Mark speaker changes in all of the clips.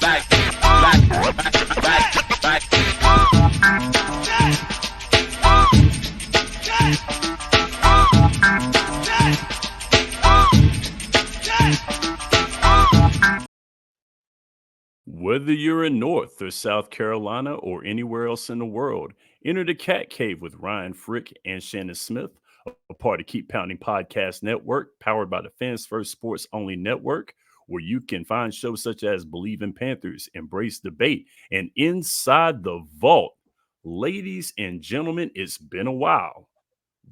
Speaker 1: Whether you're in North or South Carolina or anywhere else in the world, enter the Cat Cave with Ryan Frick and Shannon Smith, a part of Keep Pounding Podcast Network, powered by the Fans First Sports Only Network, where you can find shows such as Believe in Panthers, Embrace Debate, and Inside the Vault. Ladies and gentlemen, it's been a while.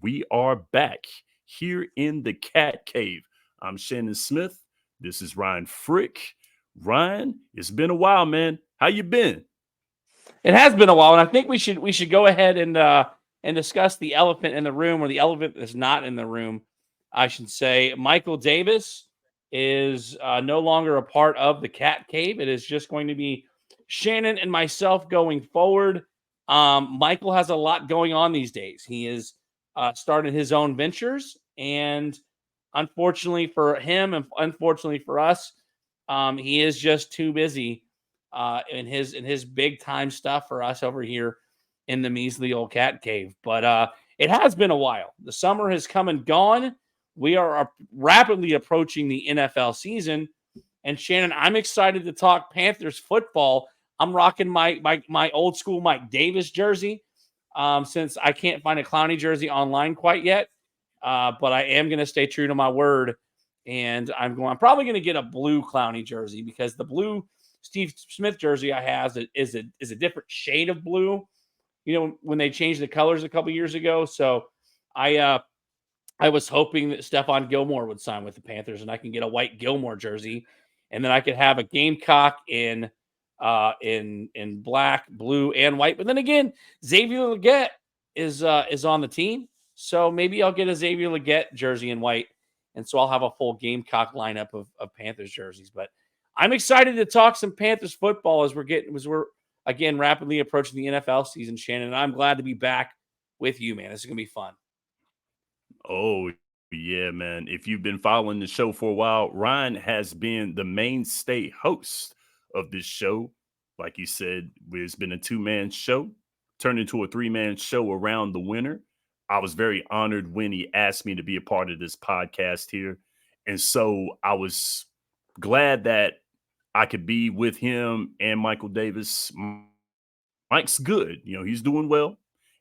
Speaker 1: We are back here in the Cat Cave. I'm Shannon Smith. This is Ryan Frick. Ryan, it's been a while, man. How you been?
Speaker 2: It has been a while, and I think we should go ahead and discuss the elephant in the room, or the elephant that's not in the room, I should say. Michael Davis is no longer a part of the Cat Cave. It is just going to be Shannon and myself going forward. Michael has a lot going on these days. He has started his own ventures, and unfortunately for him and unfortunately for us, he is just too busy in his big time stuff for us over here in the measly old Cat Cave. But it has been a while. The summer has come and gone. We are rapidly approaching the NFL season. And Shannon, I'm excited to talk Panthers football. I'm rocking my old school Mike Davis jersey since I can't find a Clowney jersey online quite yet. But I am going to stay true to my word. And I'm probably going to get a blue Clowney jersey, because the blue Steve Smith jersey I have is a different shade of blue, when they changed the colors a couple years ago. So I was hoping that Stephon Gilmore would sign with the Panthers and I can get a white Gilmore jersey, and then I could have a Gamecock in black, blue, and white. But then again, Xavier Legette is on the team. So maybe I'll get a Xavier Legette jersey in white. And so I'll have a full Gamecock lineup of Panthers jerseys. But I'm excited to talk some Panthers football as we're again rapidly approaching the NFL season, Shannon. And I'm glad to be back with you, man. This is gonna be fun.
Speaker 1: Oh, yeah, man. If you've been following the show for a while, Ryan has been the mainstay host of this show. Like you said, it's been a 2-man show, turned into a 3-man show around the winter. I was very honored when he asked me to be a part of this podcast here. And so I was glad that I could be with him and Michael Davis. Mike's good. He's doing well.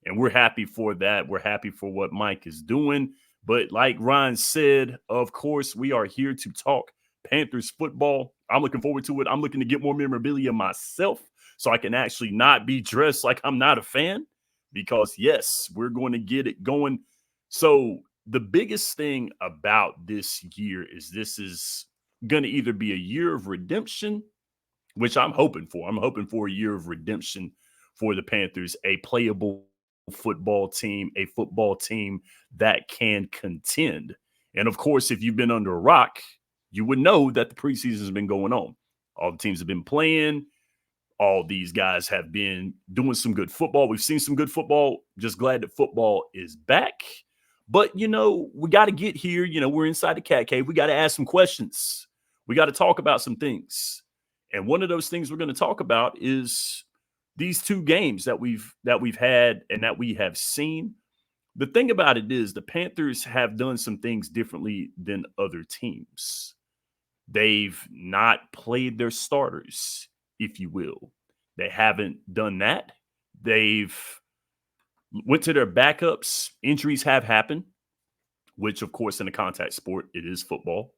Speaker 1: And we're happy for that. We're happy for what Mike is doing. But like Ryan said, of course, we are here to talk Panthers football. I'm looking forward to it. I'm looking to get more memorabilia myself so I can actually not be dressed like I'm not a fan. Because, yes, we're going to get it going. So the biggest thing about this year is this is going to either be a year of redemption, which I'm hoping for. I'm hoping for a year of redemption for the Panthers, a playable football team, a football team that can contend. And, of course, if you've been under a rock, you would know that the preseason has been going on. All the teams have been playing. All these guys have been doing some good football. We've seen some good football. Just glad that football is back. But, we got to get here. We're inside the Cat Cave. We got to ask some questions. We got to talk about some things. And one of those things we're going to talk about is these 2 games that we've had and that we have seen. The thing about it is the Panthers have done some things differently than other teams. They've not played their starters, if you will. They haven't done that. They've went to their backups. Injuries have happened, which, of course, in a contact sport, it is football.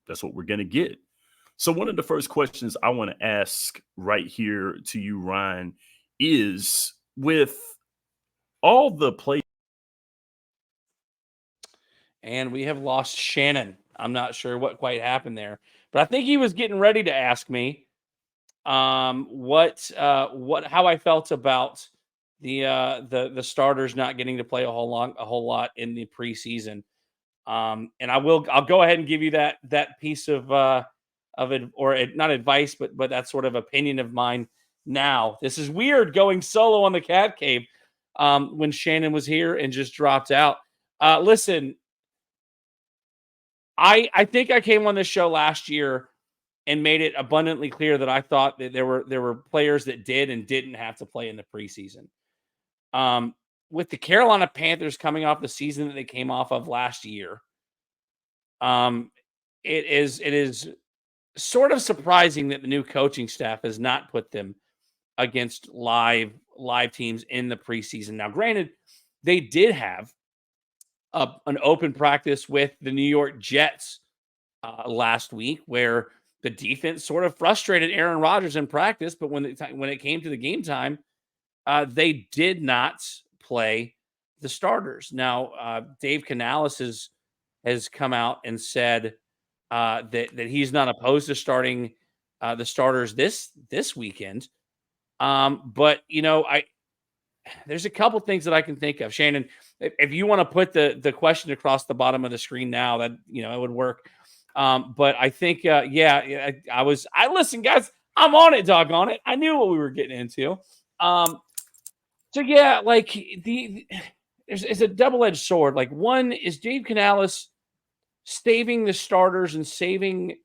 Speaker 1: That's what we're going to get. So one of the first questions I want to ask right here to you, Ryan, is with all the play.
Speaker 2: And we have lost Shannon. I'm not sure what quite happened there, but I think he was getting ready to ask me how I felt about the starters not getting to play a whole lot in the preseason. And I'll go ahead and give you that piece of it, or not advice, but that sort of opinion of mine now. This is weird going solo on the Cat Cave when Shannon was here and just dropped out. Listen, I think I came on this show last year and made it abundantly clear that I thought that there were players that did and didn't have to play in the preseason. With the Carolina Panthers coming off the season that they came off of last year, it is sort of surprising that the new coaching staff has not put them against live teams in the preseason. Now, granted, they did have an open practice with the New York Jets last week, where the defense sort of frustrated Aaron Rodgers in practice, but when it came to the game time, they did not play the starters. Now, Dave Canales has come out and said that he's not opposed to starting the starters this weekend. But there's a couple things that I can think of. Shannon, if you want to put the question across the bottom of the screen now, that it would work. But I think I listen, guys. I'm on it, doggone it. I knew what we were getting into. So yeah, like it's a double-edged sword. Like, one is Dave Canales saving the starters and saving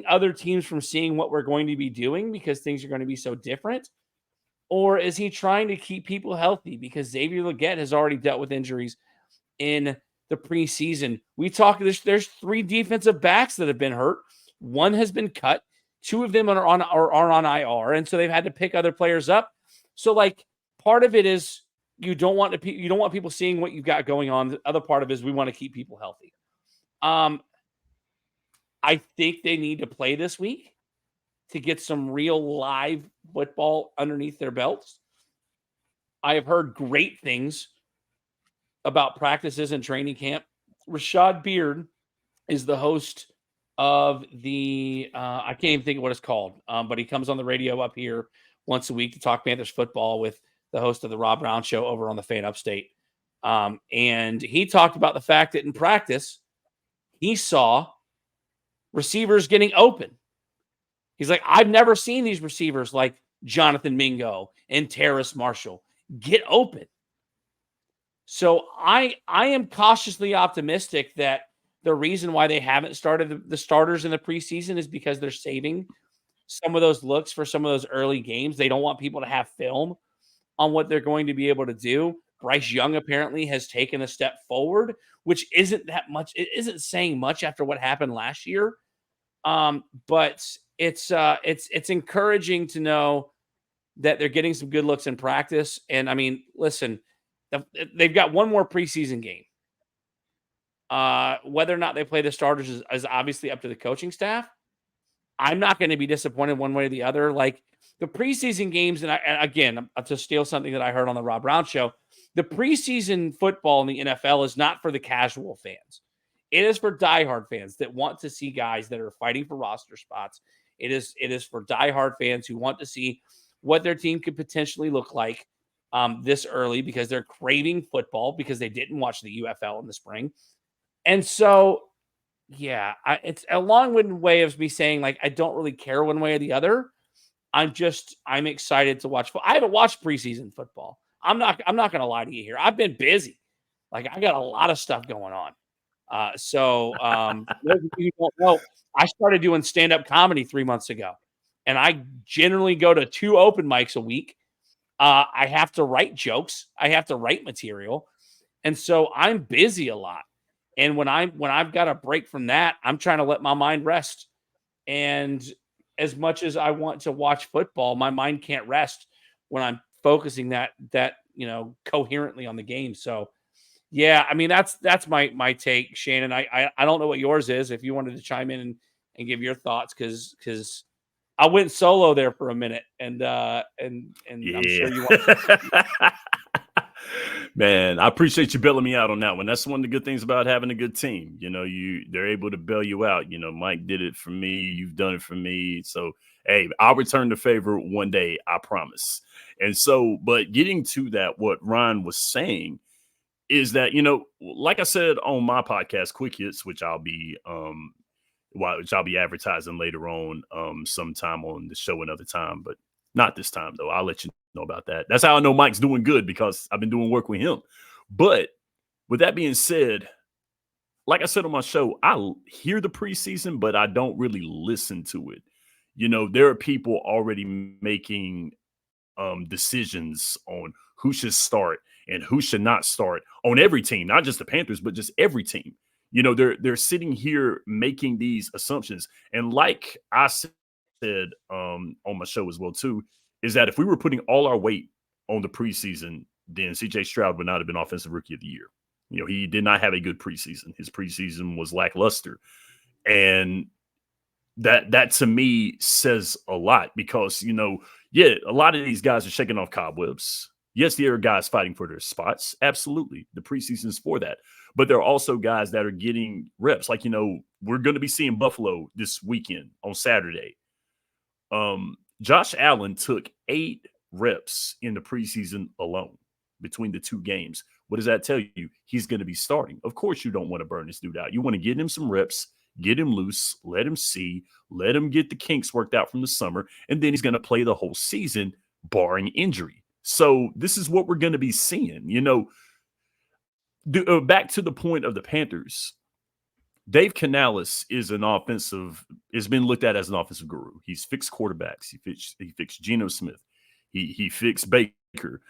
Speaker 2: other teams from seeing what we're going to be doing because things are going to be so different? Or is he trying to keep people healthy because Xavier Legette has already dealt with injuries in the preseason? We talked, there's 3 defensive backs that have been hurt. One has been cut. 2 of them are on IR, and so they've had to pick other players up. So, like, part of it is you don't want people seeing what you've got going on. The other part of it is we want to keep people healthy. I think they need to play this week to get some real live football underneath their belts. I have heard great things about practices and training camp. Rashad Beard is the host of the I can't even think of what it's called, but he comes on the radio up here once a week to talk Panthers football with the host of the Rob Brown Show over on the Fan Upstate. And he talked about the fact that in practice, he saw receivers getting open. He's like, I've never seen these receivers like Jonathan Mingo and Terrace Marshall get open. So I am cautiously optimistic that the reason why they haven't started the starters in the preseason is because they're saving some of those looks for some of those early games. They don't want people to have film on what they're going to be able to do. Bryce Young apparently has taken a step forward, which isn't that much. It isn't saying much after what happened last year. But it's encouraging to know that they're getting some good looks in practice. And I mean, listen, they've got one more preseason game. Whether or not they play the starters is obviously up to the coaching staff. I'm not going to be disappointed one way or the other. Like, the preseason games, and again, to steal something that I heard on the Rob Brown Show, the preseason football in the NFL is not for the casual fans. It is for diehard fans that want to see guys that are fighting for roster spots. It is for diehard fans who want to see what their team could potentially look like this early because they're craving football because they didn't watch the UFL in the spring. And so, yeah, it's a long-winded way of me saying, like, I don't really care one way or the other. I'm excited to watch. I haven't watched preseason football. I'm not going to lie to you here. I've been busy. Like, I got a lot of stuff going on. So those of you who don't know, I started doing stand-up comedy 3 months ago, and I generally go to 2 open mics a week. I have to write jokes. I have to write material. And so I'm busy a lot. And when I've got a break from that, I'm trying to let my mind rest. And as much as I want to watch football, my mind can't rest when I'm focusing that coherently on the game. So, yeah, I mean, that's my take, Shannon. I don't know what yours is. If you wanted to chime in and give your thoughts, because I went solo there for a minute, and
Speaker 1: Yeah.
Speaker 2: I'm sure you want.
Speaker 1: Man, I appreciate you bailing me out on that one. That's one of the good things about having a good team. They're able to bail you out. Mike did it for me. You've done it for me. So, hey, I'll return the favor one day, I promise. And so, but getting to that, what Ryan was saying is that, like I said on my podcast, Quick Hits, which I'll be advertising later on sometime on the show another time, but not this time, though. I'll let you know about that. That's how I know Mike's doing good, because I've been doing work with him. But with that being said, like I said on my show, hear the preseason, but I don't really listen to it. There are people already making decisions on who should start and who should not start on every team, not just the Panthers, but just every team. They're sitting here making these assumptions, and like I said on my show as well too, is that if we were putting all our weight on the preseason, then CJ Stroud would not have been Offensive Rookie of the Year. He did not have a good preseason. His preseason was lackluster, and that to me says a lot because a lot of these guys are shaking off cobwebs. Yes, there are guys fighting for their spots. Absolutely, the preseason is for that. But there are also guys that are getting reps. Like we're going to be seeing Buffalo this weekend on Saturday. Josh Allen took 8 reps in the preseason alone between the 2 games. What does that tell you? He's going to be starting. Of course, you don't want to burn this dude out. You want to get him some reps, get him loose, let him see, let him get the kinks worked out from the summer, and then he's going to play the whole season, barring injury. So this is what we're going to be seeing. Back to the point of the Panthers, Dave Canales has been looked at as an offensive guru. He's fixed quarterbacks. He fixed Geno Smith. He fixed Baker.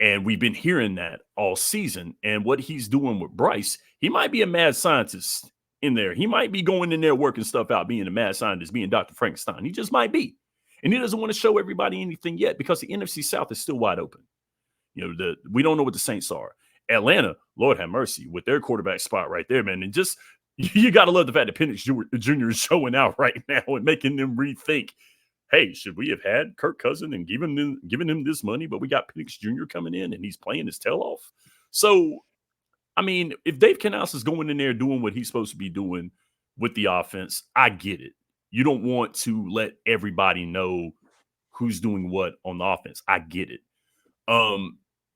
Speaker 1: And we've been hearing that all season. And what he's doing with Bryce, he might be a mad scientist in there. He might be going in there working stuff out, being a mad scientist, being Dr. Frankenstein. He just might be. And he doesn't want to show everybody anything yet because the NFC South is still wide open. We don't know what the Saints are. Atlanta, Lord have mercy, with their quarterback spot right there, man. And just, you got to love the fact that Penix Jr. is showing out right now and making them rethink, hey, should we have had Kirk Cousins and giving him this money, but we got Penix Jr. coming in and he's playing his tail off? So, I mean, if Dave Canales is going in there doing what he's supposed to be doing with the offense, I get it. You don't want to let everybody know who's doing what on the offense. I get it.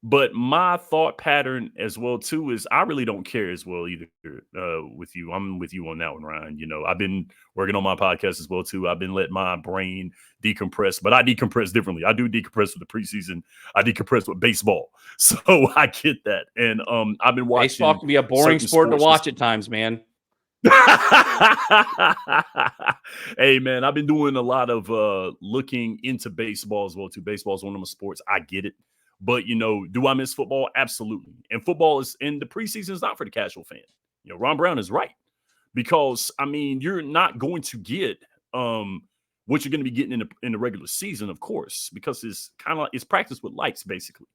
Speaker 1: But my thought pattern as well, too, is I really don't care as well either with you. I'm with you on that one, Ryan. I've been working on my podcast as well, too. I've been letting my brain decompress, but I decompress differently. I do decompress with the preseason. I decompress with baseball. So I get that. And I've been watching.
Speaker 2: Baseball can be a boring sport to watch at times, man.
Speaker 1: Hey, man, I've been doing a lot of looking into baseball as well, too. Baseball is one of my sports. I get it. But, do I miss football? Absolutely. And football is in the preseason is not for the casual fan. Ron Brown is right. Because, I mean, you're not going to get what you're going to be getting in the regular season, of course, because it's kind of like it's practice with lights, basically.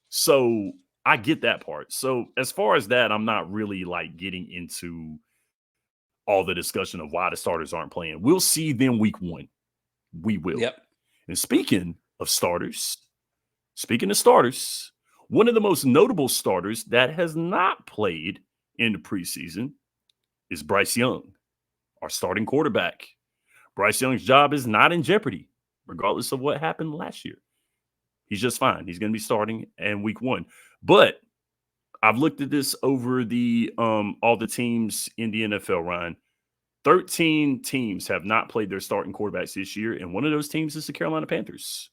Speaker 1: So I get that part. So as far as that, I'm not really like getting into all the discussion of why the starters aren't playing. We'll see them week 1. We will.
Speaker 2: Yep.
Speaker 1: And speaking of starters, one of the most notable starters that has not played in the preseason is Bryce Young, our starting quarterback. Bryce Young's job is not in jeopardy, regardless of what happened last year. He's just fine. He's going to be starting in week 1. But I've looked at this over the all the teams in the NFL, Ryan. 13 teams have not played their starting quarterbacks this year, and one of those teams is the Carolina Panthers.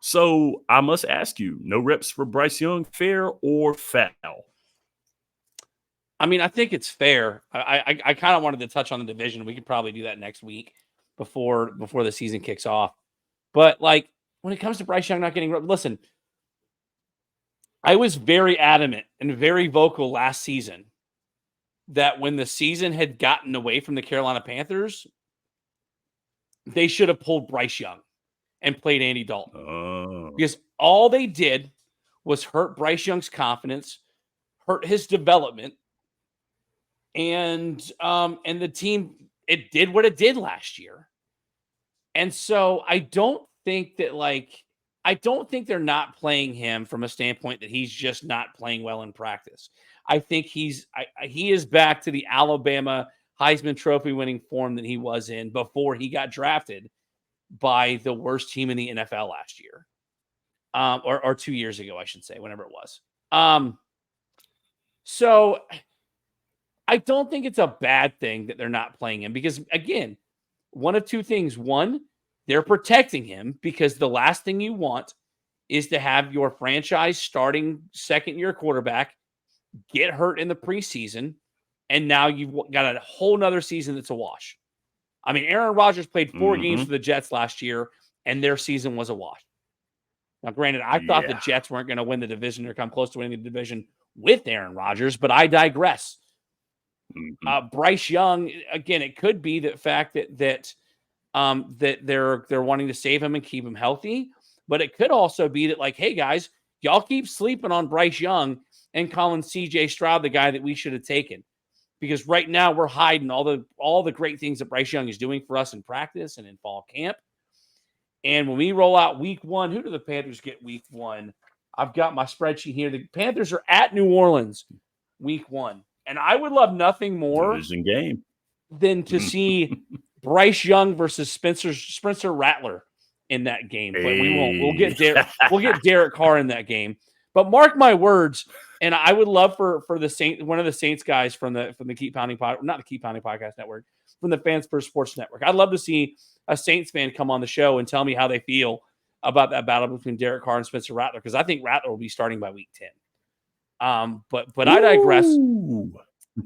Speaker 1: So I must ask you, no reps for Bryce Young, fair or foul?
Speaker 2: I mean, I think it's fair. I kind of wanted to touch on the division. We could probably do that next week before the season kicks off. But like when it comes to Bryce Young not getting reps, listen, I was very adamant and very vocal last season that when the season had gotten away from the Carolina Panthers, they should have pulled Bryce Young and played Andy Dalton. Because all they did was hurt Bryce Young's confidence, hurt his development, and the team, it did what it did last year. And so I don't think they're not playing him from a standpoint that he's just not playing well in practice. I think he is back to the Alabama Heisman Trophy winning form that he was in before he got drafted by the worst team in the NFL last year, or 2 years ago, I should say, whenever it was. So I don't think it's a bad thing that they're not playing him because, again, one of two things. One, they're protecting him because the last thing you want is to have your franchise starting second-year quarterback get hurt in the preseason and now you've got a whole nother season that's a wash. I mean, Aaron Rodgers played 4 games for the Jets last year, and their season was a wash. Now, granted, I thought the Jets weren't going to win the division or come close to winning the division with Aaron Rodgers, but I digress. Bryce Young, again, it could be the fact that they're wanting to save him and keep him healthy, but it could also be that, like, hey guys, y'all keep sleeping on Bryce Young and calling CJ Stroud the guy that we should have taken, because right now we're hiding all the great things that Bryce Young is doing for us in practice and in fall camp. And when we roll out week 1, who do the Panthers get week 1? I've got my spreadsheet here. The Panthers are at New Orleans week 1. And I would love nothing more
Speaker 1: division game
Speaker 2: than to see Bryce Young versus Spencer Rattler in that game. But we won't. We'll get Derek Carr in that game. But mark my words, and I would love for the one of the Saints guys from the Keep Pounding not the Keep Pounding Podcast Network, from the Fans First Sports Network. I'd love to see a Saints fan come on the show and tell me how they feel about that battle between Derek Carr and Spencer Rattler, because I think Rattler will be starting by week 10. But I digress.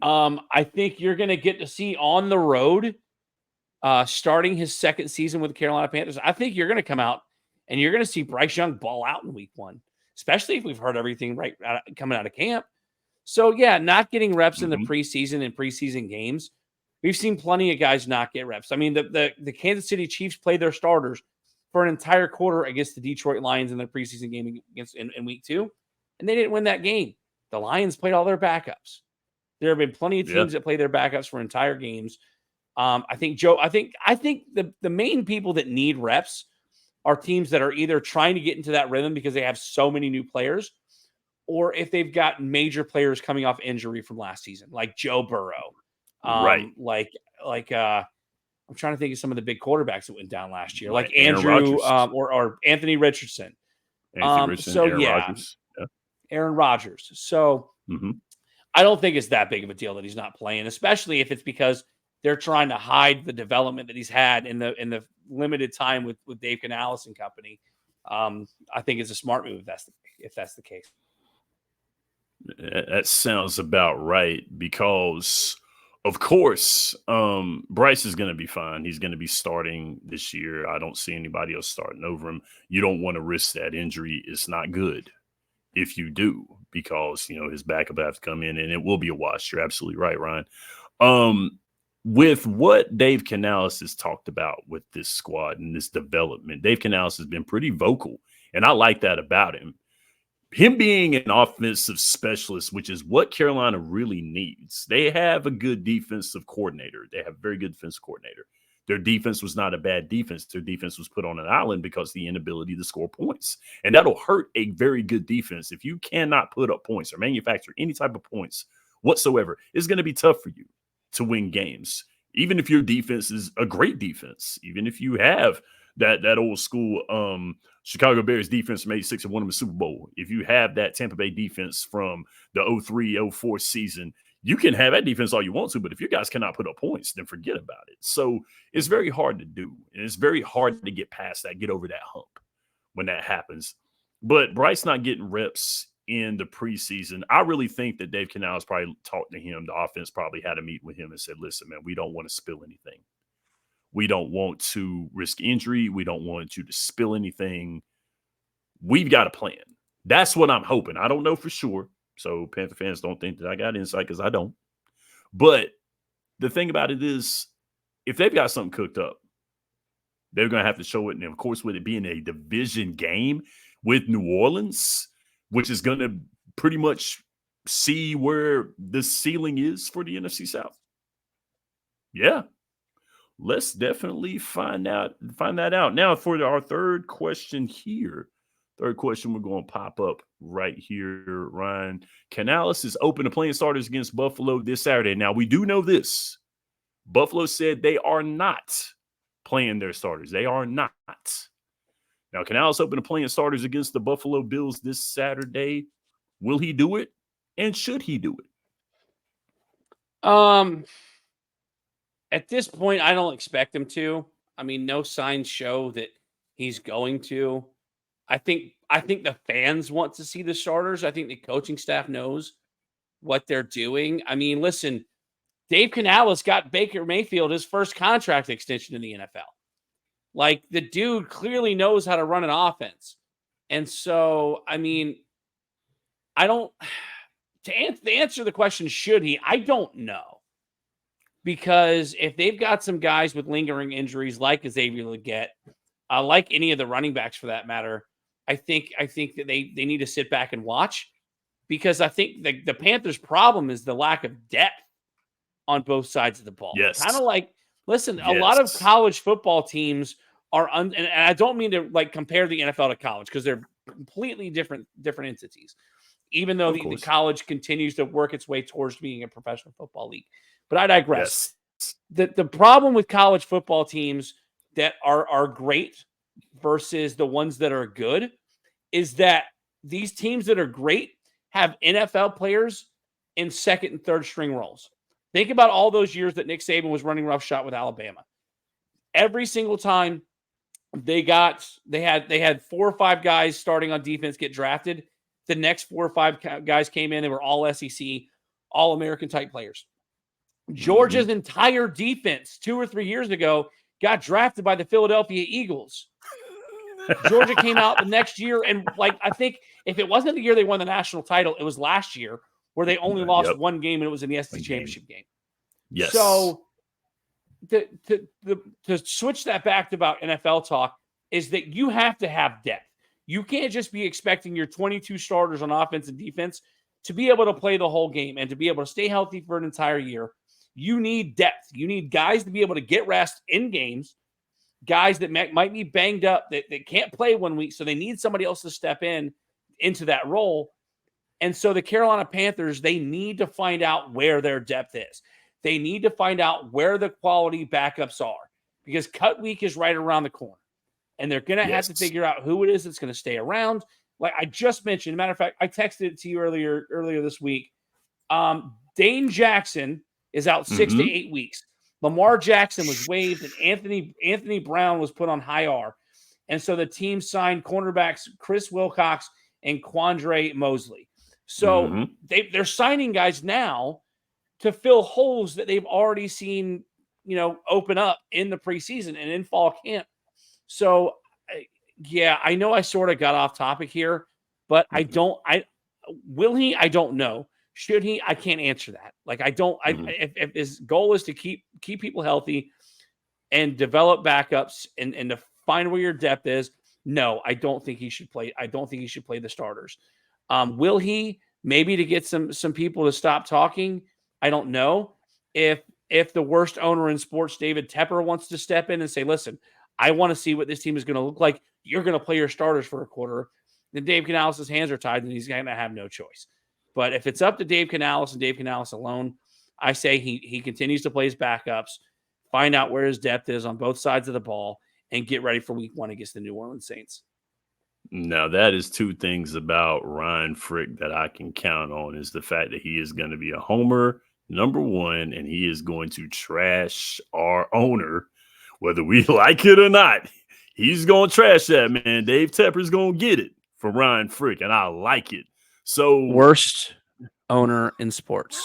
Speaker 2: I think you're going to get to see on the road, starting his second season with the Carolina Panthers. I think you're going to come out and you're going to see Bryce Young ball out in week 1, especially if we've heard everything right coming out of camp. So yeah, not getting reps in the preseason and preseason games. We've seen plenty of guys not get reps. I mean, the Kansas City Chiefs played their starters for an entire quarter against the Detroit Lions in their preseason game in week 2, and they didn't win that game. The Lions played all their backups. There have been plenty of teams that play their backups for entire games. I think the main people that need reps are teams that are either trying to get into that rhythm because they have so many new players, or if they've got major players coming off injury from last season, like Joe Burrow. Right. I'm trying to think of some of the big quarterbacks that went down last year, like Andrew or Anthony Richardson. Aaron Rodgers. Yeah. Aaron Rodgers. So I don't think it's that big of a deal that he's not playing, especially if it's because they're trying to hide the development that he's had in the limited time with Dave Canales and company. I think it's a smart move if that's the case.
Speaker 1: That sounds about right, because of course, Bryce is going to be fine. He's going to be starting this year. I don't see anybody else starting over him. You don't want to risk that injury. It's not good if you do, because, his backup have to come in and it will be a wash. You're absolutely right, Ryan. With what Dave Canales has talked about with this squad and this development, Dave Canales has been pretty vocal, and I like that about him. Him being an offensive specialist, which is what Carolina really needs. They have a good defensive coordinator. They have a very good defensive coordinator. Their defense was not a bad defense. Their defense was put on an island because of the inability to score points. And that'll hurt a very good defense. If you cannot put up points or manufacture any type of points whatsoever, it's going to be tough for you to win games. Even if your defense is a great defense, even if you have that old school Chicago Bears defense from '86 and won them a Super Bowl. If you have that Tampa Bay defense from the 03-04 season, you can have that defense all you want to, but if your guys cannot put up points, then forget about it. So it's very hard to do, and it's very hard to get past that, get over that hump when that happens. But Bryce not getting reps in the preseason, I really think that Dave Canales probably talked to him. The offense probably had a meeting with him and said, listen, man, we don't want to spill anything. We don't want to risk injury. We don't want you to spill anything. We've got a plan. That's what I'm hoping. I don't know for sure. So Panther fans don't think that I got insight, because I don't. But the thing about it is, if they've got something cooked up, they're going to have to show it. And of course, with it being a division game with New Orleans, which is going to pretty much see where the ceiling is for the NFC South. Yeah. Let's definitely find that out. Now, for our third question here. Third question we're going to pop up right here, Ryan. Canales is open to playing starters against Buffalo this Saturday. Now, we do know this. Buffalo said they are not playing their starters. They are not. Now, Canales open to playing starters against the Buffalo Bills this Saturday. Will he do it? And should he do it?
Speaker 2: At this point, I don't expect him to. I mean, no signs show that he's going to. I think the fans want to see the starters. I think the coaching staff knows what they're doing. I mean, listen, Dave Canales got Baker Mayfield his first contract extension in the NFL. Like, the dude clearly knows how to run an offense. And so, I mean, I don't – to answer the question, should he? I don't know. Because if they've got some guys with lingering injuries like Xavier Legette, like any of the running backs for that matter, I think that they need to sit back and watch, because I think the Panthers' problem is the lack of depth on both sides of the ball.
Speaker 1: Yes.
Speaker 2: Kind of like, listen, a lot of college football teams are and I don't mean to like compare the NFL to college, because they're completely different entities, even though the college continues to work its way towards being a professional football league. But I digress.
Speaker 1: Yes.
Speaker 2: The problem with college football teams that are great versus the ones that are good is that these teams that are great have NFL players in second and third string roles. Think about all those years that Nick Saban was running roughshod with Alabama. Every single time they had 4 or 5 guys starting on defense get drafted, the next 4 or 5 guys came in and were all SEC, all American type players. Georgia's entire defense 2 or 3 years ago got drafted by the Philadelphia Eagles. Georgia came out the next year, and like, I think if it wasn't the year they won the national title, it was last year where they only lost one game, and it was in the SEC championship game.
Speaker 1: Yes.
Speaker 2: So to switch that back to about NFL talk is that you have to have depth. You can't just be expecting your 22 starters on offense and defense to be able to play the whole game and to be able to stay healthy for an entire year. You need depth. You need guys to be able to get rest in games, guys that might be banged up, that can't play 1 week, so they need somebody else to step into that role. And so the Carolina Panthers, they need to find out where their depth is. They need to find out where the quality backups are, because cut week is right around the corner. And they're going to have to figure out who it is that's going to stay around. Like I just mentioned, matter of fact, I texted it to you earlier this week. Dane Jackson is out 6 to 8 weeks. Lamar Jackson was waived, and Anthony Brown was put on IR. And so the team signed cornerbacks Chris Wilcox and Quandre Mosley. So they're signing guys now to fill holes that they've already seen, open up in the preseason and in fall camp. So, yeah, I know I sort of got off topic here, but will he? I don't know. Should he? I can't answer that. Like, if his goal is to keep people healthy and develop backups and to find where your depth is, no, I don't think he should play. I don't think he should play the starters. Will he? Maybe to get some people to stop talking. I don't know. If the worst owner in sports, David Tepper, wants to step in and say, listen, I want to see what this team is going to look like. You're going to play your starters for a quarter. Then Dave Canales' hands are tied, and he's going to have no choice. But if it's up to Dave Canales and Dave Canales alone, I say he continues to play his backups, find out where his depth is on both sides of the ball, and get ready for week 1 against the New Orleans Saints.
Speaker 1: Now, that is 2 things about Ryan Frick that I can count on, is the fact that he is going to be a homer, number 1, and he is going to trash our owner, whether we like it or not. He's going to trash that, man. Dave Tepper's going to get it for Ryan Frick, and I like it. So,
Speaker 2: worst owner in sports.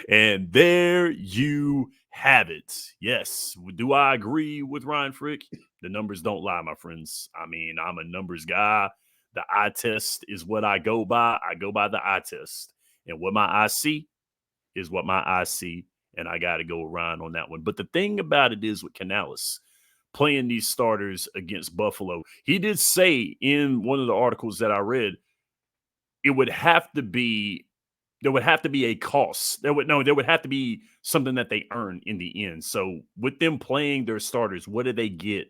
Speaker 1: And there you have it. Yes. Do I agree with Ryan Frick? The numbers don't lie, my friends. I mean, I'm a numbers guy. The eye test is what I go by. I go by the eye test. And what my eye see is what my eye see. And I got to go around on that one. But the thing about it is with Canales playing these starters against Buffalo, he did say in one of the articles that I read, there would have to be a cost. There would have to be something that they earn in the end. So with them playing their starters, what do they get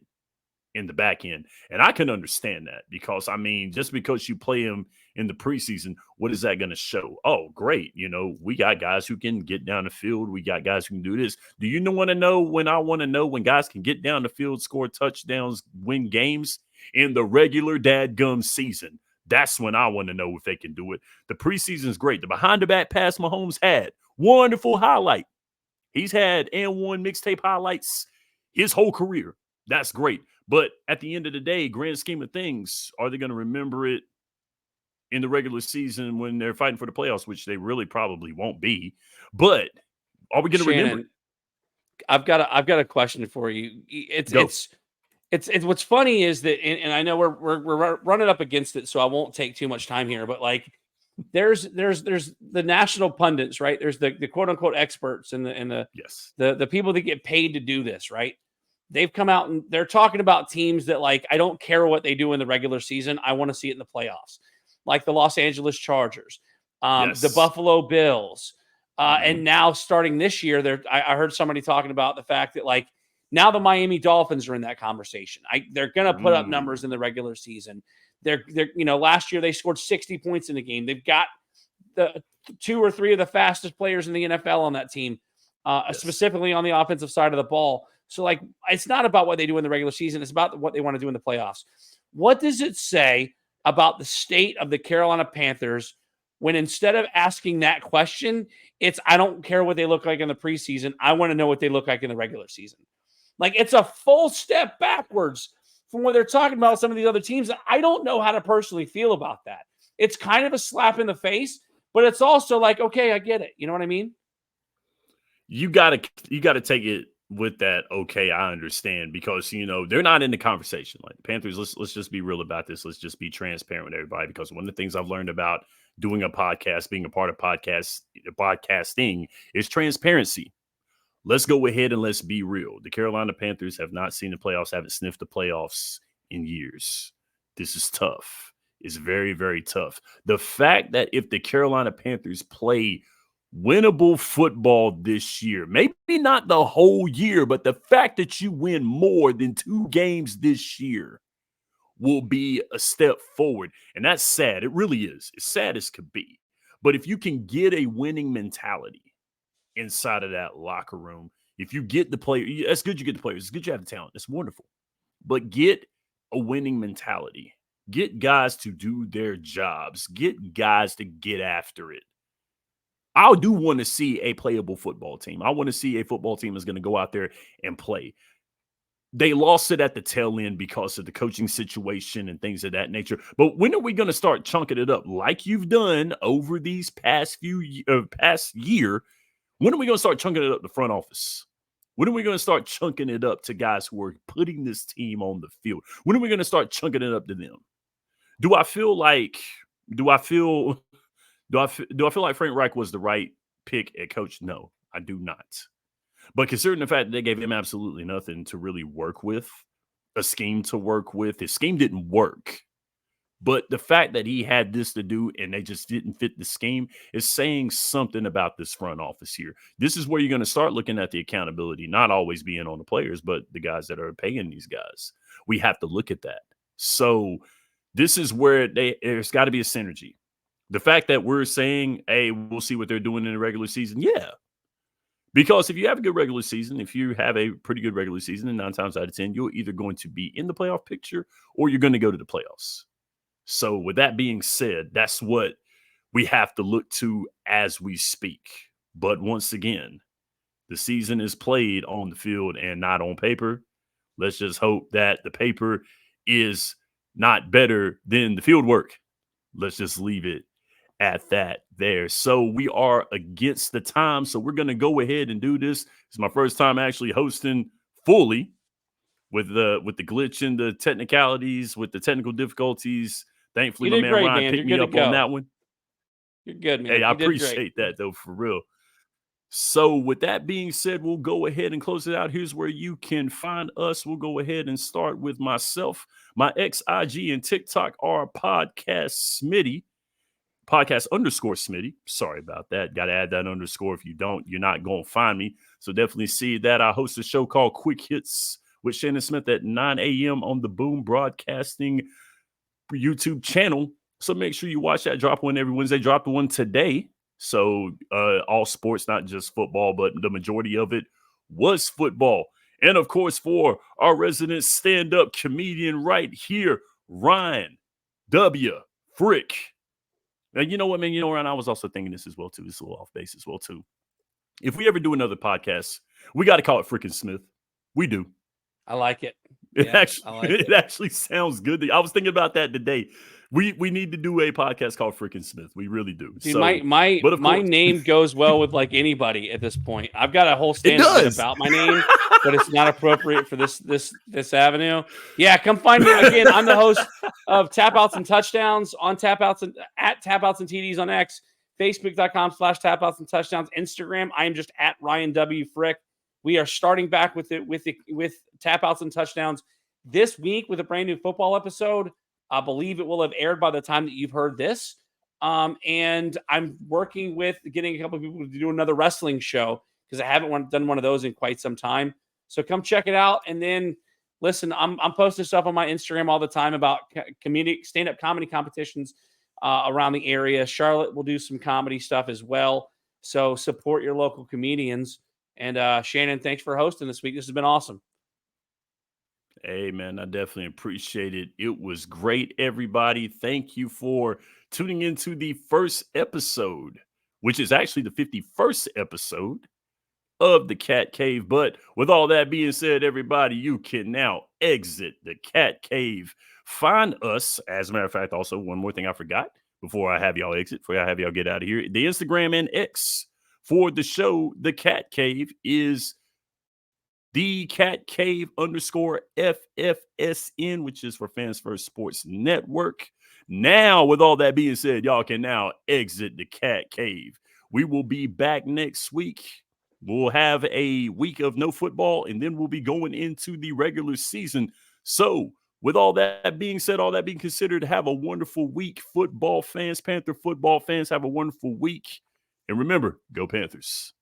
Speaker 1: in the back end? And I can understand that, because I mean, just because you play them in the preseason, what is that going to show? Oh, great. We got guys who can get down the field. We got guys who can do this. Do you want to know when I want to know when guys can get down the field, score touchdowns, win games? In the regular dadgum season. That's when I want to know if they can do it. The preseason is great. The behind-the-back pass Mahomes had, wonderful highlight. He's had and1 mixtape highlights his whole career. That's great. But at the end of the day, grand scheme of things, are they going to remember it in the regular season when they're fighting for the playoffs, which they really probably won't be. But are we going to remember?
Speaker 2: Shannon, I've got a question for you.
Speaker 1: Go.
Speaker 2: It's what's funny is that, and I know we're running up against it, so I won't take too much time here. But like, there's the national pundits, right? There's the quote unquote experts and
Speaker 1: Yes.
Speaker 2: the people that get paid to do this, right? They've come out and they're talking about teams that, like, I don't care what they do in the regular season. I want to see it in the playoffs, like the Los Angeles Chargers, the
Speaker 1: Yes.
Speaker 2: Buffalo Bills.
Speaker 1: Mhm.
Speaker 2: And now starting this year, I heard somebody talking about the fact that, like, now the Miami Dolphins are in that conversation. They're going to put up numbers in the regular season. They're last year they scored 60 points in the game. They've got the 2 or 3 of the fastest players in the NFL on that team,
Speaker 1: Yes.
Speaker 2: specifically on the offensive side of the ball. So, like, it's not about what they do in the regular season. It's about what they want to do in the playoffs. What does it say about the state of the Carolina Panthers when, instead of asking that question, it's, I don't care what they look like in the preseason. I want to know what they look like in the regular season. Like, it's a full step backwards from what they're talking about some of these other teams. I don't know how to personally feel about that. It's kind of a slap in the face, but it's also like, okay, I get it. You know what I mean?
Speaker 1: You gotta take it with that. Okay, I understand, because they're not in the conversation. Like the Panthers, let's just be real about this. Let's just be transparent with everybody, because one of the things I've learned about doing a podcast, being a part of podcasting, is transparency. Let's go ahead and let's be real. The Carolina Panthers have not seen the playoffs, haven't sniffed the playoffs in years. This is tough. It's very, very tough. The fact that if the Carolina Panthers play winnable football this year, maybe not the whole year, but the fact that you win more than 2 games this year will be a step forward. And that's sad. It really is. It's sad as could be. But if you can get a winning mentality inside of that locker room, if you get the player, that's good. You get the players. It's good you have the talent. It's wonderful. But get a winning mentality. Get guys to do their jobs. Get guys to get after it. I do want to see a playable football team. I want to see a football team that's going to go out there and play. They lost it at the tail end because of the coaching situation and things of that nature. But when are we going to start chunking it up like you've done over these past year? When are we going to start chunking it up the front office? When are we going to start chunking it up to guys who are putting this team on the field? When are we going to start chunking it up to them? Do I feel like Frank Reich was the right pick at coach? No, I do not. But considering the fact that they gave him absolutely nothing to really work with, a scheme to work with, his scheme didn't work. But the fact that he had this to do and they just didn't fit the scheme is saying something about this front office here. This is where you're going to start looking at the accountability, not always being on the players, but the guys that are paying these guys. We have to look at that. So this is where there's got to be a synergy. The fact that we're saying, hey, we'll see what they're doing in the regular season. Yeah. Because if you have a good regular season, if you have a pretty good regular season, and 9 times out of 10, you're either going to be in the playoff picture or you're going to go to the playoffs. So with that being said, that's what we have to look to as we speak. But once again, the season is played on the field and not on paper. Let's just hope that the paper is not better than the field work. Let's just leave it at that there. So we are against the time. So we're going to go ahead and do this. It's my first time actually hosting fully with the glitch and the technicalities, with the technical difficulties. Thankfully,
Speaker 2: You
Speaker 1: my
Speaker 2: did
Speaker 1: man
Speaker 2: great,
Speaker 1: Ryan
Speaker 2: man.
Speaker 1: picked
Speaker 2: You're
Speaker 1: me
Speaker 2: good to
Speaker 1: up on
Speaker 2: go.
Speaker 1: that one.
Speaker 2: You're good, man.
Speaker 1: Hey, I
Speaker 2: You did great.
Speaker 1: appreciate that, though, for real. So with that being said, we'll go ahead and close it out. Here's where you can find us. We'll go ahead and start with myself. My IG and TikTok are podcast _Smitty. Sorry about that. Got to add that underscore. If you don't, you're not going to find me. So definitely see that. I host a show called Quick Hits with Shannon Smith at 9 a.m. on the Boom Broadcasting YouTube channel. So make sure you watch that. Drop one every Wednesday. Dropped one today. So all sports, not just football, but the majority of it was football. And of course, for our resident stand-up comedian right here, Ryan W. Frick. Now, you know what, man? Ryan, I was also thinking this as well, too. It's a little off base as well, too. If we ever do another podcast, we got to call it Frickin' Smith. We do.
Speaker 2: I like it.
Speaker 1: It actually sounds good. I was thinking about that today. We need to do a podcast called Frickin' Smith. We really do.
Speaker 2: See,
Speaker 1: So,
Speaker 2: my
Speaker 1: but of course,
Speaker 2: name goes well with like anybody at this point. I've got a whole
Speaker 1: it
Speaker 2: stand-up bit
Speaker 1: does.
Speaker 2: about my name, but it's not appropriate for this avenue. Yeah, come find me again. I'm the host of Tap Outs and Touchdowns on Tap Outs and at Tap Outs and TDs on X, Facebook.com/Tap Outs and Touchdowns, Instagram. I am just at Ryan W. Frick. We are starting back with Tap Outs and Touchdowns this week with a brand new football episode. I believe it will have aired by the time that you've heard this. And I'm working with getting a couple of people to do another wrestling show because I haven't done one of those in quite some time. So come check it out. And then listen, I'm posting stuff on my Instagram all the time about stand-up comedy competitions around the area. Charlotte will do some comedy stuff as well. So support your local comedians. And Shannon, thanks for hosting this week. This has been awesome.
Speaker 1: Hey, man, I definitely appreciate it. It was great, everybody. Thank you for tuning into the first episode, which is actually the 51st episode of the Cat Cave. But with all that being said, everybody, you can now exit the Cat Cave. Find us, as a matter of fact, also one more thing I forgot before I have y'all exit, before I have y'all get out of here. The Instagram and X for the show, The Cat Cave, is the Cat Cave _FFSN, which is for Fans First Sports Network. Now, with all that being said, y'all can now exit the Cat Cave. We will be back next week. We'll have a week of no football, and then we'll be going into the regular season. So, with all that being said, all that being considered, have a wonderful week, football fans, Panther football fans. Have a wonderful week. And remember, go Panthers.